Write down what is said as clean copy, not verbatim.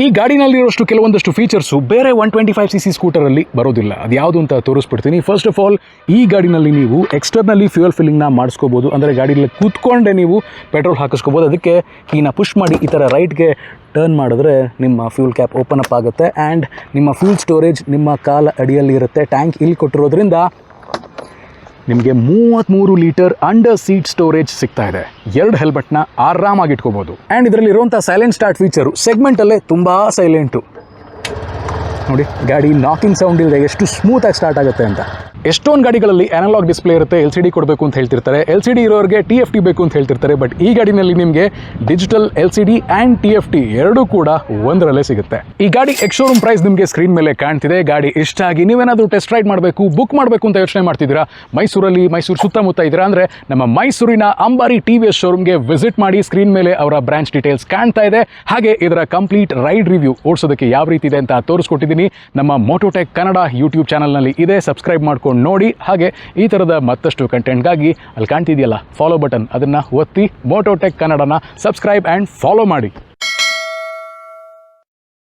ಈ ಗಾಡಿನಲ್ಲಿರೋಷ್ಟು ಕೆಲವೊಂದಷ್ಟು ಫೀಚರ್ಸು ಬೇರೆ 125cc ಸ್ಕೂಟರಲ್ಲಿ ಬರೋದಿಲ್ಲ. ಅದು ಯಾವುದು ಅಂತ ತೋರಿಸ್ಬಿಡ್ತೀನಿ. ಫಸ್ಟ್ ಆಫ್ ಆಲ್, ಈ ಗಾಡಿನಲ್ಲಿ ನೀವು ಎಕ್ಸ್ಟರ್ನಲ್ಲಿ ಫ್ಯೂಯಲ್ ಫಿಲ್ಲಿಂಗ್ನ ಮಾಡಿಸ್ಕೋಬೋದು. ಅಂದರೆ ಗಾಡಿಯಲ್ಲಿ ಕೂತ್ಕೊಂಡೆ ನೀವು ಪೆಟ್ರೋಲ್ ಹಾಕಿಸ್ಕೋಬೋದು. ಅದಕ್ಕೆ ಕೀನ ಪುಷ್ ಮಾಡಿ ಈ ಥರ ರೈಟ್ಗೆ ಟರ್ನ್ ಮಾಡಿದ್ರೆ ನಿಮ್ಮ ಫ್ಯೂಲ್ ಕ್ಯಾಪ್ ಓಪನ್ ಅಪ್ ಆಗುತ್ತೆ ಆ್ಯಂಡ್ ನಿಮ್ಮ ಫ್ಯೂಲ್ ಸ್ಟೋರೇಜ್ ನಿಮ್ಮ ಕಾಲ ಅಡಿಯಲ್ಲಿ ಇರುತ್ತೆ. ಟ್ಯಾಂಕ್ ಇಲ್ಲಿ ಕೊಟ್ಟಿರೋದ್ರಿಂದ ನಿಮಗೆ 33 ಲೀಟರ್ ಅಂಡರ್ ಸೀಟ್ ಸ್ಟೋರೇಜ್ ಸಿಗ್ತಾ ಇದೆ. 2 ಹೆಲ್ಮೆಟ್ನ ಆರಾಮಾಗಿ ಇಟ್ಕೋಬೋದು. ಆ್ಯಂಡ್ ಇದರಲ್ಲಿರುವಂಥ ಸೈಲೆಂಟ್ ಸ್ಟಾರ್ಟ್ ಫೀಚರು ಸೆಗ್ಮೆಂಟಲ್ಲೇ ತುಂಬ ಸೈಲೆಂಟು. ನೋಡಿ, ಗಾಡಿ ನಾಕಿಂಗ್ ಸೌಂಡ್ ಇಲ್ಲದೆ ಎಷ್ಟು ಸ್ಮೂತಾಗಿ ಸ್ಟಾರ್ಟ್ ಆಗುತ್ತೆ ಅಂತ. ಎಷ್ಟೊಂದು ಗಾಡಿಗಳಲ್ಲಿ ಅನಲಾಗ್ ಡಿಸ್ಪ್ಲೇ ಇರುತ್ತೆ, LCD ಕೊಡಬೇಕು ಅಂತ ಹೇಳ್ತಿರ್ತಾರೆ. LCD ಇರೋರಿಗೆ TFT ಬೇಕು ಅಂತ ಹೇಳ್ತಿರ್ತಾರೆ. ಬಟ್ ಈ ಗಾಡಿನಲ್ಲಿ ನಿಮಗೆ ಡಿಜಿಟಲ್ LCD ಆ್ಯಂಡ್ TFT ಎರಡೂ ಕೂಡ ಒಂದರಲ್ಲೇ ಸಿಗುತ್ತೆ. ಈ ಗಾಡಿ ಎಕ್ಸ್-ಶೋರೂಮ್ ಪ್ರೈಸ್ ನಿಮಗೆ ಸ್ಕ್ರೀನ್ ಮೇಲೆ ಕಾಣ್ತಿದೆ. ಗಾಡಿ ಇಷ್ಟ ಆಗಿ ನೀವೇನಾದರೂ ಟೆಸ್ಟ್ ರೈಡ್ ಮಾಡಬೇಕು, ಬುಕ್ ಮಾಡಬೇಕು ಅಂತ ಯೋಚನೆ ಮಾಡ್ತಿದ್ದೀರಾ, ಮೈಸೂರು ಸುತ್ತಮುತ್ತ ಇದ್ದೀರಾ ಅಂದರೆ ನಮ್ಮ ಮೈಸೂರಿನ ಅಂಬಾರಿ TVS ಶೋರೂಮ್ಗೆ ವಿಸಿಟ್ ಮಾಡಿ. ಸ್ಕ್ರೀನ್ ಮೇಲೆ ಅವರ ಬ್ರಾಂಚ್ ಡೀಟೇಲ್ಸ್ ಕಾಣ್ತಾ ಇದೆ. ಹಾಗೆ ಇದರ ಕಂಪ್ಲೀಟ್ ರೈಡ್ ರಿವ್ಯೂ ಓಡಿಸೋದಕ್ಕೆ ಯಾವ ರೀತಿ ಇದೆ ಅಂತ ತೋರಿಸ್ಕೊಟ್ಟಿದ್ದೀನಿ. ನಮ್ಮ ಮೋಟೋಟೆಕ್ ಕನ್ನಡ ಯೂಟ್ಯೂಬ್ ಚಾನಲ್ನಲ್ಲಿ ಇದೆ, ಸಬ್ಸ್ಕ್ರೈಬ್ ಮಾಡ್ಕೊಂಡು ನೋಡಿ. ಹಾಗೆ ಈ ಥರದ ಮತ್ತಷ್ಟು ಕಂಟೆಂಟ್ಗಾಗಿ ಅಲ್ಲಿ ಕಾಣ್ತಿದೆಯಲ್ಲ ಫಾಲೋ ಬಟನ್, ಅದನ್ನು ಒತ್ತಿ ಮೋಟೋಟೆಕ್ ಕನ್ನಡನ ಸಬ್ಸ್ಕ್ರೈಬ್ ಆ್ಯಂಡ್ ಫಾಲೋ ಮಾಡಿ.